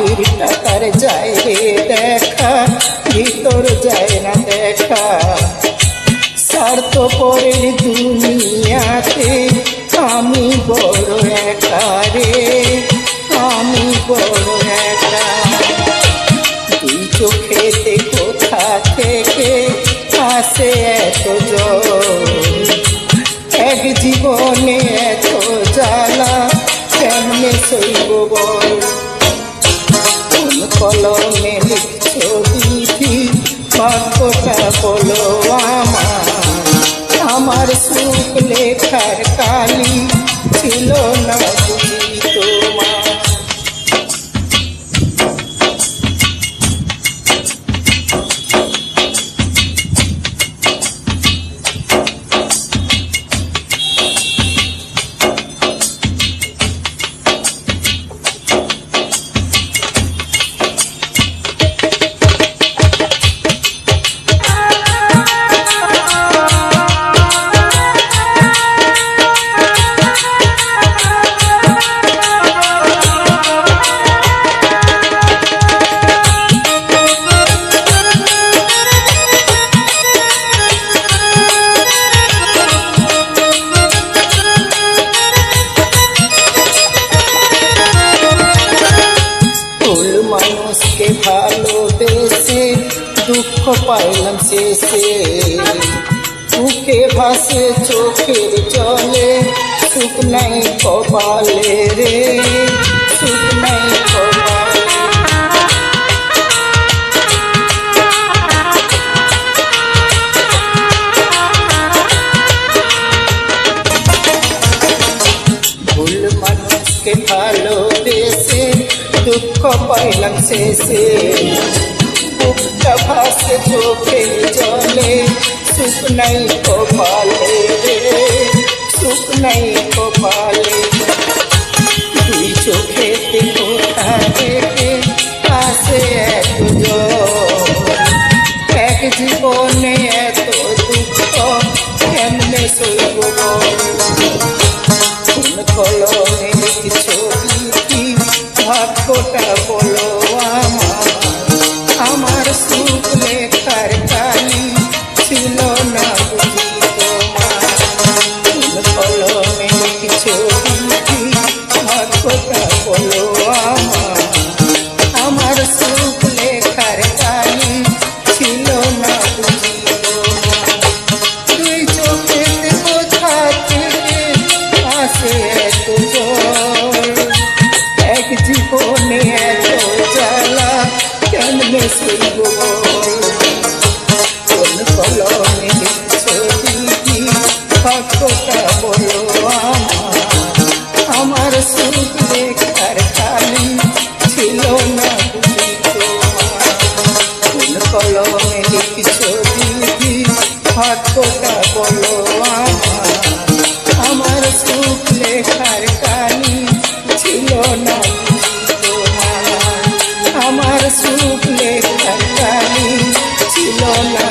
বাহির টাকার যায় রে দেখা, ভিতর যায় না দেখা। স্বার্থপরের দুনিয়াতে আমি বড় একা রে, আমি বড় একা। দুই চোখেতে কোথা থেকে আসে এত জল, এক জীবনে এত জ্বালা কেমনে সইব বল। কোন কলমে লিখছো বিধি, বাক্যটা বলো আমার। আমার সুখ লেখার কালি ছিল না বুঝি তোমার। মানুষকে ভালোবেসে দুঃখ পাইলাম শেষে, বুকে ভাসে চোখের জলে, সুখ নাই কপালে রে, সুখ নাই কপালে। ভুল মানুষকে ভালোবেসে দুঃখ পাইলাম শেষে, বুকটা ভাসে চোখের জলে, সুখ নাই কপালে রে, সুখ নাই কপালে। দুই চোখেতে কোথা থেকে আসে এত জল, এক জীবনে এত দুঃখ কেমনে সইব বল। কোন কলমে লিখছো বিধি, ভাগ্যটা বলো আমার। আমার সুখ লেখার কালি ছিল না বুঝি তোমার। কোন কলমে লিখছো বিধি, ভাগ্যটা বলো আমার। আমার সুখ লেখার কালি ছিল না বুঝি তোমার। দুই চোখেতে কোথা থেকে আসে এত জল, এক জীবনে এত জ্বালা কেমনে সইব বল। কোন কলমে লিখছো বিধি, ভাগ্যটা বলো আমার। আমার সুখ লেখার কালি ছিল না বুঝি তোমার। কোন কলমে লিখছো বিধি, ভাগ্যটা বলো আমার। আমার সুখ লেখার কালি ছিল না বুঝি তোমার। আমার সুখ লেখার কালি ছিল না।